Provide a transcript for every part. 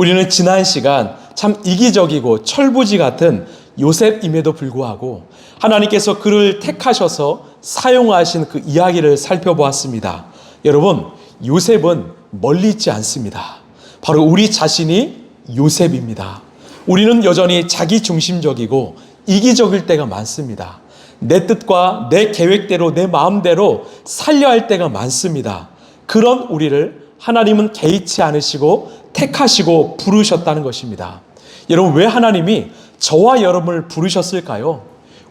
우리는 지난 시간 참 이기적이고 철부지 같은 요셉임에도 불구하고 하나님께서 그를 택하셔서 사용하신 그 이야기를 살펴보았습니다. 여러분, 요셉은 멀리 있지 않습니다. 바로 우리 자신이 요셉입니다. 우리는 여전히 자기중심적이고 이기적일 때가 많습니다. 내 뜻과 내 계획대로 내 마음대로 살려야 할 때가 많습니다. 그런 우리를 하나님은 개의치 않으시고 택하시고 부르셨다는 것입니다. 여러분, 왜 하나님이 저와 여러분을 부르셨을까요?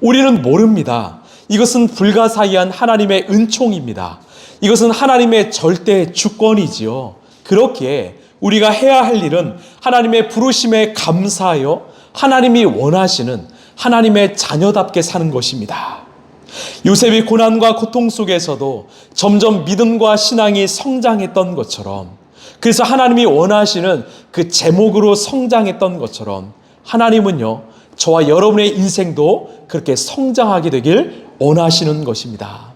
우리는 모릅니다. 이것은 불가사의한 하나님의 은총입니다. 이것은 하나님의 절대 주권이지요. 그렇기에 우리가 해야 할 일은 하나님의 부르심에 감사하여 하나님이 원하시는 하나님의 자녀답게 사는 것입니다. 요셉이 고난과 고통 속에서도 점점 믿음과 신앙이 성장했던 것처럼, 그래서 하나님이 원하시는 그 제목으로 성장했던 것처럼 하나님은요, 저와 여러분의 인생도 그렇게 성장하게 되길 원하시는 것입니다.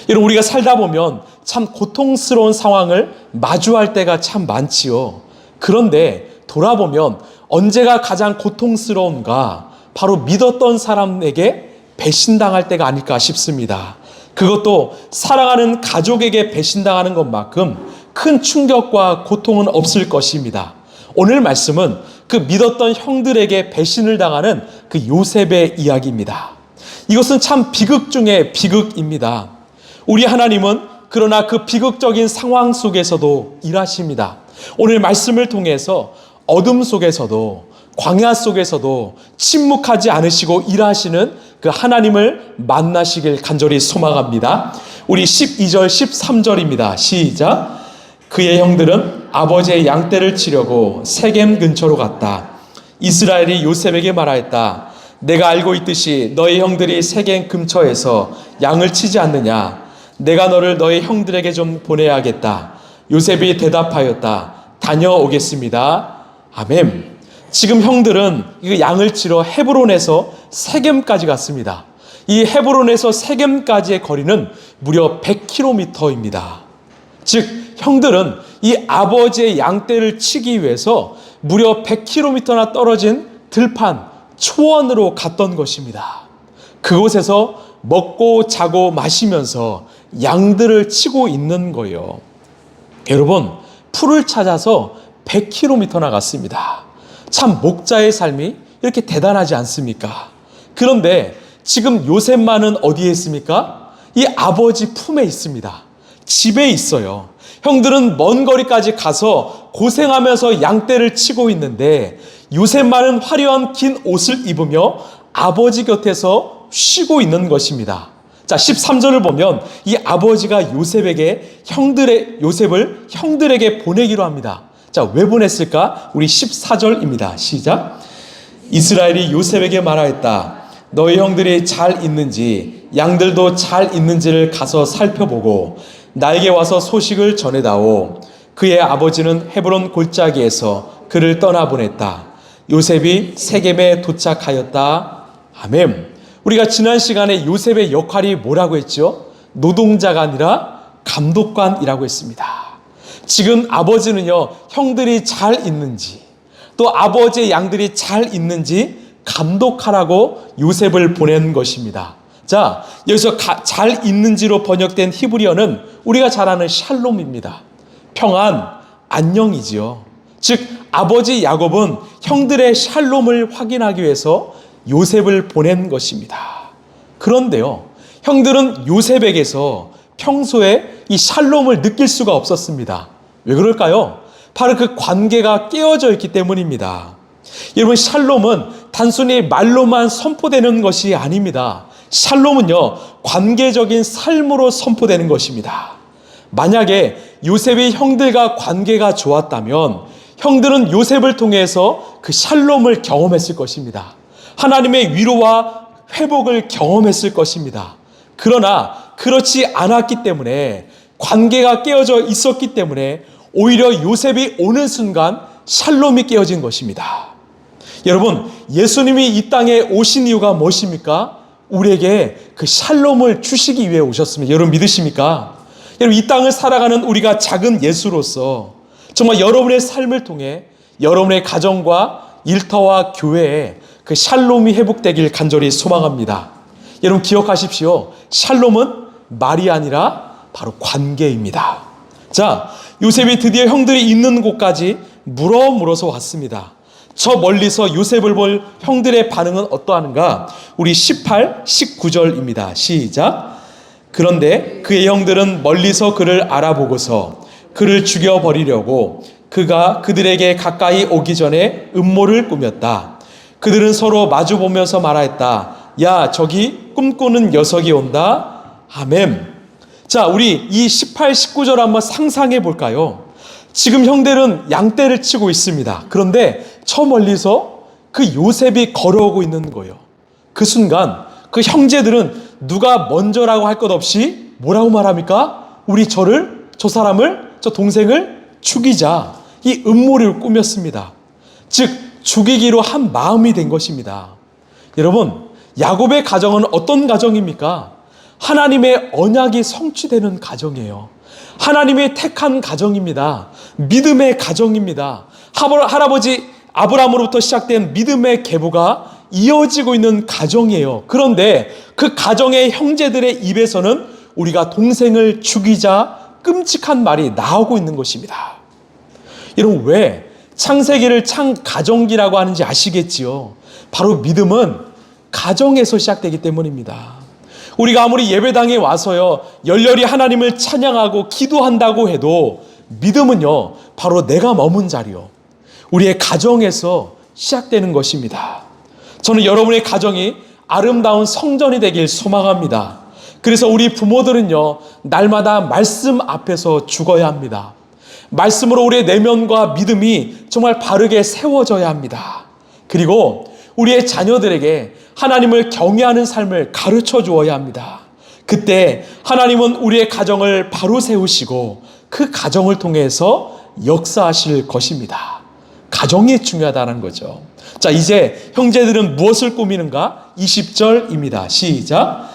여러분, 우리가 살다 보면 참 고통스러운 상황을 마주할 때가 참 많지요. 그런데 돌아보면 언제가 가장 고통스러운가? 바로 믿었던 사람에게 배신당할 때가 아닐까 싶습니다. 그것도 사랑하는 가족에게 배신당하는 것만큼 큰 충격과 고통은 없을 것입니다. 오늘 말씀은 그 믿었던 형들에게 배신을 당하는 그 요셉의 이야기입니다. 이것은 참 비극 중의 비극입니다. 우리 하나님은 그러나 그 비극적인 상황 속에서도 일하십니다. 오늘 말씀을 통해서 어둠 속에서도 광야 속에서도 침묵하지 않으시고 일하시는 그 하나님을 만나시길 간절히 소망합니다. 우리 12절 13절입니다. 시작. 그의 형들은 아버지의 양떼를 치려고 세겜 근처로 갔다. 이스라엘이 요셉에게 말하였다. 내가 알고 있듯이 너희 형들이 세겜 근처에서 양을 치지 않느냐. 내가 너를 너희 형들에게 좀 보내야겠다. 요셉이 대답하였다. 다녀오겠습니다. 아멘. 지금 형들은 이 양을 치러 헤브론에서 세겜까지 갔습니다. 이 헤브론에서 세겜까지의 거리는 무려 100km입니다. 즉 형들은 이 아버지의 양떼를 치기 위해서 무려 100km나 떨어진 들판 초원으로 갔던 것입니다. 그곳에서 먹고 자고 마시면서 양들을 치고 있는 거예요. 여러분, 풀을 찾아서 100km나 갔습니다. 참 목자의 삶이 이렇게 대단하지 않습니까? 그런데 지금 요셉만은 어디에 있습니까? 이 아버지 품에 있습니다. 집에 있어요. 형들은 먼 거리까지 가서 고생하면서 양떼를 치고 있는데 요셉만은 화려한 긴 옷을 입으며 아버지 곁에서 쉬고 있는 것입니다. 자, 13절을 보면 이 아버지가 요셉을 형들에게 보내기로 합니다. 자, 왜 보냈을까? 우리 14절입니다. 시작. 이스라엘이 요셉에게 말하였다. 너희 형들이 잘 있는지 양들도 잘 있는지를 가서 살펴보고 나에게 와서 소식을 전해다오. 그의 아버지는 헤브론 골짜기에서 그를 떠나보냈다. 요셉이 세겜에 도착하였다. 아멘. 우리가 지난 시간에 요셉의 역할이 뭐라고 했죠? 노동자가 아니라 감독관이라고 했습니다. 지금 아버지는요, 형들이 잘 있는지 또 아버지의 양들이 잘 있는지 감독하라고 요셉을 보낸 것입니다. 자, 여기서 잘 있는지로 번역된 히브리어는 우리가 잘 아는 샬롬입니다. 평안, 안녕이지요. 즉 아버지 야곱은 형들의 샬롬을 확인하기 위해서 요셉을 보낸 것입니다. 그런데요, 형들은 요셉에게서 평소에 이 샬롬을 느낄 수가 없었습니다. 왜 그럴까요? 바로 그 관계가 깨어져 있기 때문입니다. 여러분, 샬롬은 단순히 말로만 선포되는 것이 아닙니다. 샬롬은요, 관계적인 삶으로 선포되는 것입니다. 만약에 요셉이 형들과 관계가 좋았다면 형들은 요셉을 통해서 그 샬롬을 경험했을 것입니다. 하나님의 위로와 회복을 경험했을 것입니다. 그러나 그렇지 않았기 때문에, 관계가 깨어져 있었기 때문에 오히려 요셉이 오는 순간 샬롬이 깨어진 것입니다. 여러분, 예수님이 이 땅에 오신 이유가 무엇입니까? 우리에게 그 샬롬을 주시기 위해 오셨습니다. 여러분 믿으십니까? 여러분, 이 땅을 살아가는 우리가 작은 예수로서 정말 여러분의 삶을 통해 여러분의 가정과 일터와 교회에 그 샬롬이 회복되길 간절히 소망합니다. 여러분 기억하십시오. 샬롬은 말이 아니라 바로 관계입니다. 자, 요셉이 드디어 형들이 있는 곳까지 물어서 왔습니다. 저 멀리서 요셉을 볼 형들의 반응은 어떠한가? 우리 18, 19절입니다. 시작. 그런데 그의 형들은 멀리서 그를 알아보고서 그를 죽여버리려고 그가 그들에게 가까이 오기 전에 음모를 꾸몄다. 그들은 서로 마주보면서 말하였다. 야, 저기 꿈꾸는 녀석이 온다. 아멘. 자, 우리 이 18, 19절 한번 상상해 볼까요? 지금 형들은 양떼를 치고 있습니다. 그런데 저 멀리서 그 요셉이 걸어오고 있는 거예요. 그 순간 그 형제들은 누가 먼저라고 할 것 없이 뭐라고 말합니까? 우리 저 사람을, 저 동생을 죽이자. 이 음모를 꾸몄습니다. 즉 죽이기로 한 마음이 된 것입니다. 여러분, 야곱의 가정은 어떤 가정입니까? 하나님의 언약이 성취되는 가정이에요. 하나님의 택한 가정입니다. 믿음의 가정입니다. 할아버지 아브라함으로부터 시작된 믿음의 계보가 이어지고 있는 가정이에요. 그런데 그 가정의 형제들의 입에서는 우리가 동생을 죽이자 끔찍한 말이 나오고 있는 것입니다. 여러분, 왜 창세기를 가정기라고 하는지 아시겠지요? 바로 믿음은 가정에서 시작되기 때문입니다. 우리가 아무리 예배당에 와서요 열렬히 하나님을 찬양하고 기도한다고 해도 믿음은요 바로 내가 머문 자리요 우리의 가정에서 시작되는 것입니다. 저는 여러분의 가정이 아름다운 성전이 되길 소망합니다. 그래서 우리 부모들은요 날마다 말씀 앞에서 죽어야 합니다. 말씀으로 우리의 내면과 믿음이 정말 바르게 세워져야 합니다. 그리고 우리의 자녀들에게 하나님을 경외하는 삶을 가르쳐 주어야 합니다. 그때 하나님은 우리의 가정을 바로 세우시고 그 가정을 통해서 역사하실 것입니다. 가정이 중요하다는 거죠. 자, 이제 형제들은 무엇을 꾸미는가? 20절입니다. 시작.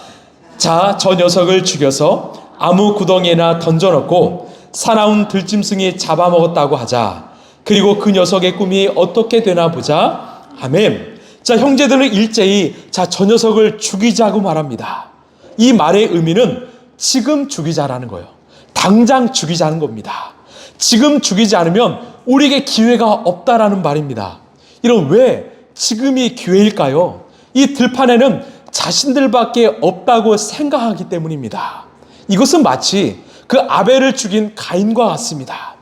자, 저 녀석을 죽여서 아무 구덩이에나 던져놓고 사나운 들짐승이 잡아먹었다고 하자. 그리고 그 녀석의 꿈이 어떻게 되나 보자. 아멘. 자, 형제들은 일제히 저 녀석을 죽이자고 말합니다. 이 말의 의미는 지금 죽이자라는 거예요. 당장 죽이자는 겁니다. 지금 죽이지 않으면 우리에게 기회가 없다라는 말입니다. 이런 왜 지금이 기회일까요? 이 들판에는 자신들밖에 없다고 생각하기 때문입니다. 이것은 마치 그 아벨을 죽인 가인과 같습니다.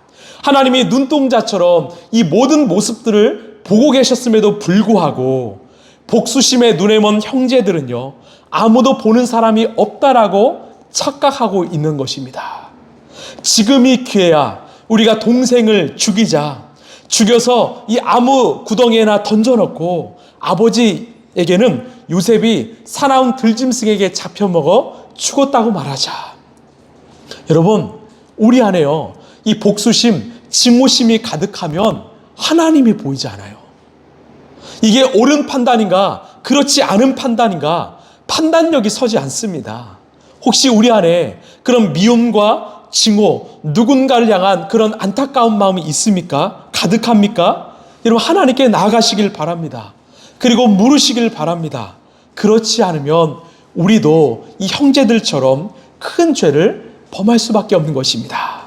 하나님이 눈동자처럼 이 모든 모습들을 보고 계셨음에도 불구하고 복수심에 눈에 먼 형제들은요 아무도 보는 사람이 없다라고 착각하고 있는 것입니다. 지금이 기회야. 우리가 동생을 죽여서 이 아무 구덩이에나 던져놓고 아버지에게는 요셉이 사나운 들짐승에게 잡혀먹어 죽었다고 말하자. 여러분, 우리 안에요 이 복수심, 증오심이 가득하면 하나님이 보이지 않아요. 이게 옳은 판단인가 그렇지 않은 판단인가 판단력이 서지 않습니다. 혹시 우리 안에 그런 미움과 증오, 누군가를 향한 그런 안타까운 마음이 있습니까? 가득합니까? 여러분, 하나님께 나아가시길 바랍니다. 그리고 물으시길 바랍니다. 그렇지 않으면 우리도 이 형제들처럼 큰 죄를 범할 수밖에 없는 것입니다.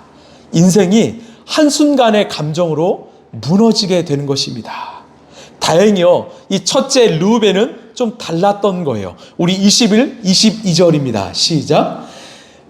인생이 한순간의 감정으로 무너지게 되는 것입니다. 다행히요 이 첫째 르우벤은 좀 달랐던 거예요. 우리 21, 22절입니다. 시작.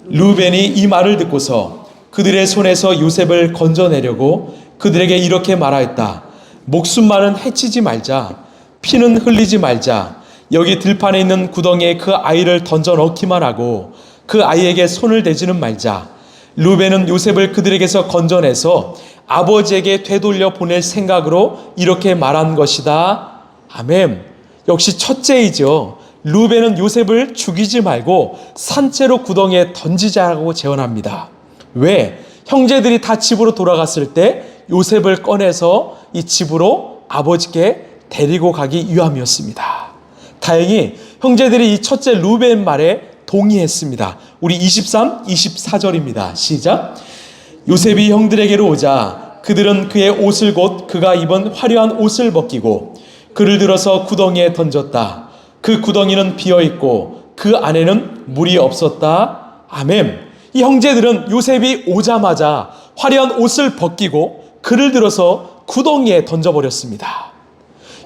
르우벤이 이 말을 듣고서 그들의 손에서 요셉을 건져내려고 그들에게 이렇게 말하였다. 목숨만은 해치지 말자. 피는 흘리지 말자. 여기 들판에 있는 구덩이에 그 아이를 던져 넣기만 하고 그 아이에게 손을 대지는 말자. 르우벤은 요셉을 그들에게서 건져내서 아버지에게 되돌려 보낼 생각으로 이렇게 말한 것이다. 아멘. 역시 첫째이죠. 르우벤은 요셉을 죽이지 말고 산채로 구덩이에 던지자고 제언합니다. 왜? 형제들이 다 집으로 돌아갔을 때 요셉을 꺼내서 이 집으로 아버지께 데리고 가기 위함이었습니다. 다행히 형제들이 이 첫째 르우벤 말에 동의했습니다. 우리 23, 24절입니다. 시작. 요셉이 형들에게로 오자 그들은 그의 옷을 곧 그가 입은 화려한 옷을 벗기고 그를 들어서 구덩이에 던졌다. 그 구덩이는 비어있고 그 안에는 물이 없었다. 아멘. 이 형제들은 요셉이 오자마자 화려한 옷을 벗기고 그를 들어서 구덩이에 던져버렸습니다.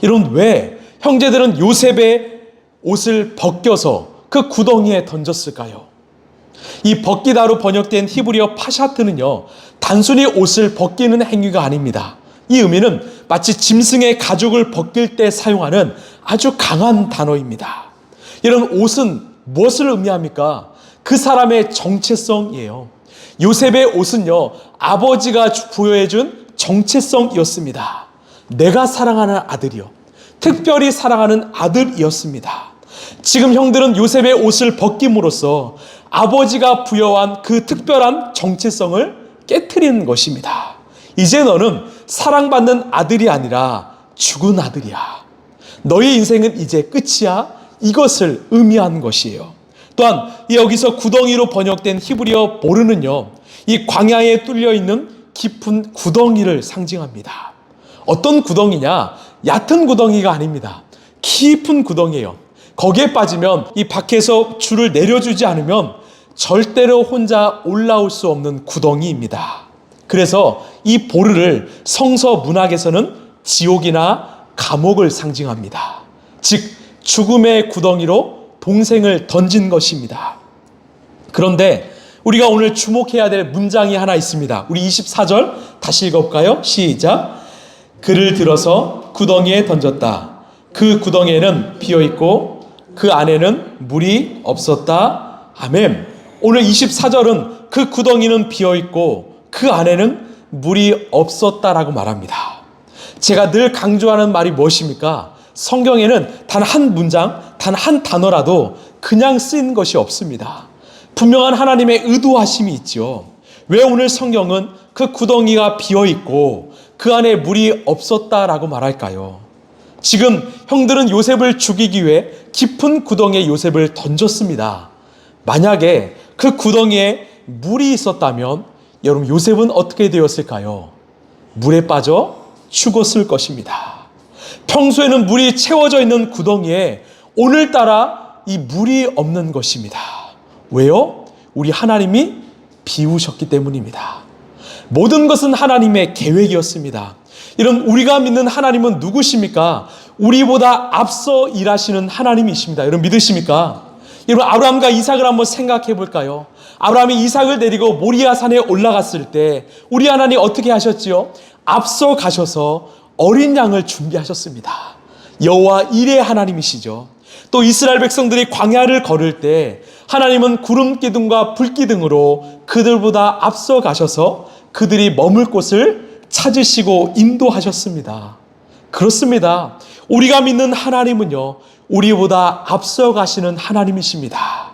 여러분, 왜 형제들은 요셉의 옷을 벗겨서 그 구덩이에 던졌을까요? 이 벗기다로 번역된 히브리어 파샤트는요, 단순히 옷을 벗기는 행위가 아닙니다. 이 의미는 마치 짐승의 가죽을 벗길 때 사용하는 아주 강한 단어입니다. 이런 옷은 무엇을 의미합니까? 그 사람의 정체성이에요. 요셉의 옷은요, 아버지가 부여해준 정체성이었습니다. 내가 사랑하는 아들이요, 특별히 사랑하는 아들이었습니다. 지금 형들은 요셉의 옷을 벗김으로써 아버지가 부여한 그 특별한 정체성을 깨트리는 것입니다. 이제 너는 사랑받는 아들이 아니라 죽은 아들이야. 너의 인생은 이제 끝이야. 이것을 의미하는 것이에요. 또한 여기서 구덩이로 번역된 히브리어 보르는요, 이 광야에 뚫려 있는 깊은 구덩이를 상징합니다. 어떤 구덩이냐? 얕은 구덩이가 아닙니다. 깊은 구덩이에요. 거기에 빠지면 이 밖에서 줄을 내려주지 않으면 절대로 혼자 올라올 수 없는 구덩이입니다. 그래서 이 보르를 성서 문학에서는 지옥이나 감옥을 상징합니다. 즉 죽음의 구덩이로 동생을 던진 것입니다. 그런데 우리가 오늘 주목해야 될 문장이 하나 있습니다. 우리 24절 다시 읽어볼까요? 시작. 그를 들어서 구덩이에 던졌다. 그 구덩이에는 비어있고 그 안에는 물이 없었다. 아멘. 오늘 24절은 그 구덩이는 비어있고 그 안에는 물이 없었다라고 말합니다. 제가 늘 강조하는 말이 무엇입니까? 성경에는 단 한 문장, 단 한 단어라도 그냥 쓰인 것이 없습니다. 분명한 하나님의 의도하심이 있죠. 왜 오늘 성경은 그 구덩이가 비어있고 그 안에 물이 없었다라고 말할까요? 지금 형들은 요셉을 죽이기 위해 깊은 구덩이에 요셉을 던졌습니다. 만약에 그 구덩이에 물이 있었다면 여러분, 요셉은 어떻게 되었을까요? 물에 빠져 죽었을 것입니다. 평소에는 물이 채워져 있는 구덩이에 오늘따라 이 물이 없는 것입니다. 왜요? 우리 하나님이 비우셨기 때문입니다. 모든 것은 하나님의 계획이었습니다. 이런 우리가 믿는 하나님은 누구십니까? 우리보다 앞서 일하시는 하나님이십니다. 여러분 믿으십니까? 여러분, 아브라함과 이삭을 한번 생각해 볼까요? 아브라함이 이삭을 데리고 모리아 산에 올라갔을 때 우리 하나님 어떻게 하셨지요? 앞서 가셔서 어린 양을 준비하셨습니다. 여호와 일의 하나님이시죠. 또 이스라엘 백성들이 광야를 걸을 때 하나님은 구름 기둥과 불 기둥으로 그들보다 앞서 가셔서 그들이 머물 곳을 찾으시고 인도하셨습니다. 그렇습니다. 우리가 믿는 하나님은요, 우리보다 앞서 가시는 하나님이십니다.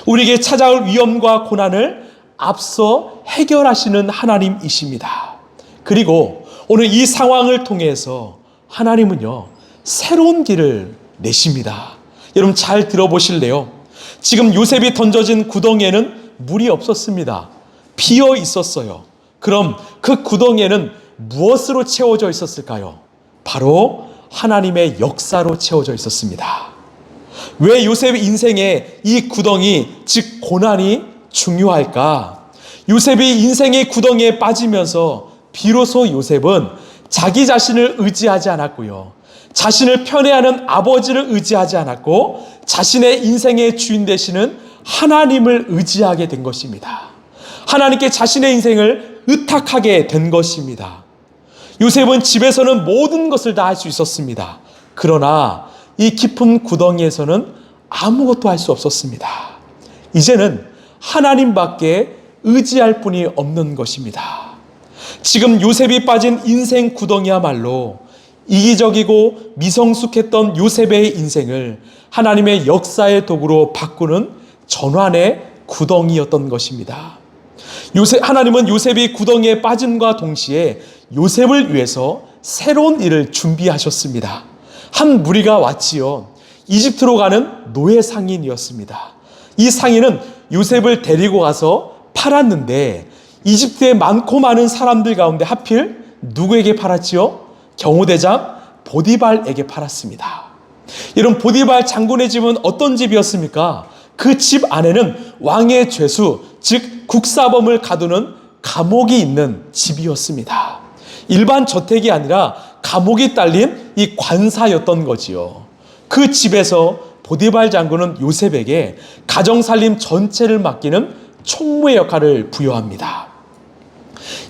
우리에게 찾아올 위험과 고난을 앞서 해결하시는 하나님이십니다. 그리고 오늘 이 상황을 통해서 하나님은요, 새로운 길을 내십니다. 여러분 잘 들어보실래요? 지금 요셉이 던져진 구덩이에는 물이 없었습니다. 비어 있었어요. 그럼 그 구덩이에는 무엇으로 채워져 있었을까요? 바로 하나님의 역사로 채워져 있었습니다. 왜 요셉의 인생에 이 구덩이, 즉 고난이 중요할까? 요셉이 인생의 구덩이에 빠지면서 비로소 요셉은 자기 자신을 의지하지 않았고요, 자신을 편애하는 아버지를 의지하지 않았고 자신의 인생의 주인 되시는 하나님을 의지하게 된 것입니다. 하나님께 자신의 인생을 의탁하게 된 것입니다. 요셉은 집에서는 모든 것을 다 할 수 있었습니다. 그러나 이 깊은 구덩이에서는 아무것도 할 수 없었습니다. 이제는 하나님밖에 의지할 분이 없는 것입니다. 지금 요셉이 빠진 인생 구덩이야말로 이기적이고 미성숙했던 요셉의 인생을 하나님의 역사의 도구로 바꾸는 전환의 구덩이였던 것입니다. 하나님은 요셉이 구덩이에 빠짐과 동시에 요셉을 위해서 새로운 일을 준비하셨습니다. 한 무리가 왔지요. 이집트로 가는 노예 상인이었습니다. 이 상인은 요셉을 데리고 가서 팔았는데 이집트의 많고 많은 사람들 가운데 하필 누구에게 팔았지요? 경호대장 보디발에게 팔았습니다. 여러분, 보디발 장군의 집은 어떤 집이었습니까? 그 집 안에는 왕의 죄수, 즉 국사범을 가두는 감옥이 있는 집이었습니다. 일반 저택이 아니라 감옥이 딸린 이 관사였던 거지요. 그 집에서 보디발 장군은 요셉에게 가정살림 전체를 맡기는 총무의 역할을 부여합니다.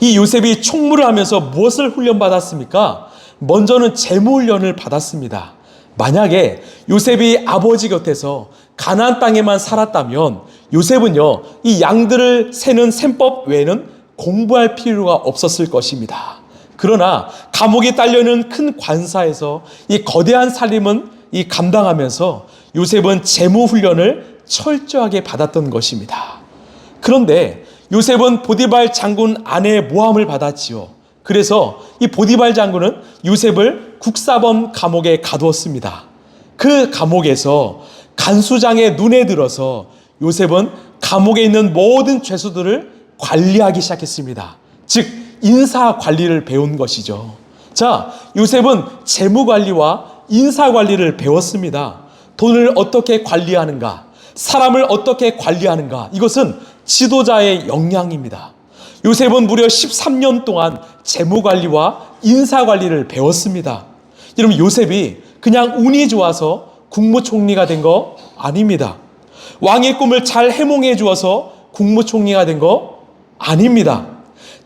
이 요셉이 총무를 하면서 무엇을 훈련받았습니까? 먼저는 재무훈련을 받았습니다. 만약에 요셉이 아버지 곁에서 가나안 땅에만 살았다면 요셉은요, 이 양들을 세는 셈법 외에는 공부할 필요가 없었을 것입니다. 그러나 감옥에 딸려있는 큰 관사에서 이 거대한 살림은 이 감당하면서 요셉은 재무훈련을 철저하게 받았던 것입니다. 그런데 요셉은 보디발 장군 아내의 모함을 받았지요. 그래서 이 보디발 장군은 요셉을 국사범 감옥에 가두었습니다. 그 감옥에서 간수장의 눈에 들어서 요셉은 감옥에 있는 모든 죄수들을 관리하기 시작했습니다. 즉 인사 관리를 배운 것이죠. 자, 요셉은 재무 관리와 인사 관리를 배웠습니다. 돈을 어떻게 관리하는가, 사람을 어떻게 관리하는가, 이것은 지도자의 역량입니다. 요셉은 무려 13년 동안 재무 관리와 인사 관리를 배웠습니다. 여러분, 요셉이 그냥 운이 좋아서 국무총리가 된 거 아닙니다. 왕의 꿈을 잘 해몽해 주어서 국무총리가 된 거 아닙니다.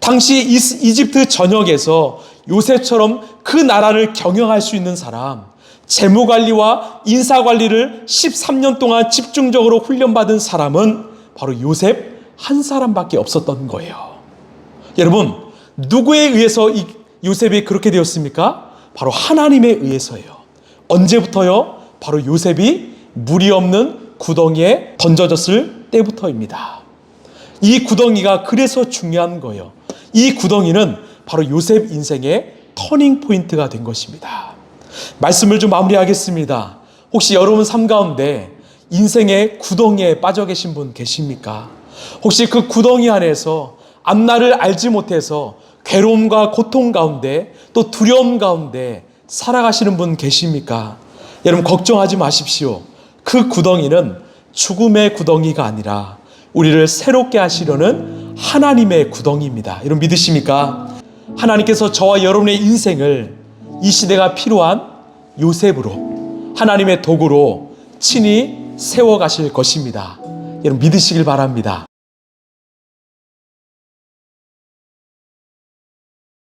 당시 이집트 전역에서 요셉처럼 그 나라를 경영할 수 있는 사람, 재무관리와 인사관리를 13년 동안 집중적으로 훈련받은 사람은 바로 요셉 한 사람밖에 없었던 거예요. 여러분, 누구에 의해서 이 요셉이 그렇게 되었습니까? 바로 하나님에 의해서예요. 언제부터요? 바로 요셉이 물이 없는 구덩이에 던져졌을 때부터입니다. 이 구덩이가 그래서 중요한 거예요. 이 구덩이는 바로 요셉 인생의 터닝 포인트가 된 것입니다. 말씀을 좀 마무리하겠습니다. 혹시 여러분 삶 가운데 인생의 구덩이에 빠져 계신 분 계십니까? 혹시 그 구덩이 안에서 앞날을 알지 못해서 괴로움과 고통 가운데 또 두려움 가운데 살아가시는 분 계십니까? 여러분, 걱정하지 마십시오. 그 구덩이는 죽음의 구덩이가 아니라 우리를 새롭게 하시려는 하나님의 구덩이입니다. 여러분, 믿으십니까? 하나님께서 저와 여러분의 인생을 이 시대가 필요한 요셉으로, 하나님의 도구로 친히 세워가실 것입니다. 여러분, 믿으시길 바랍니다.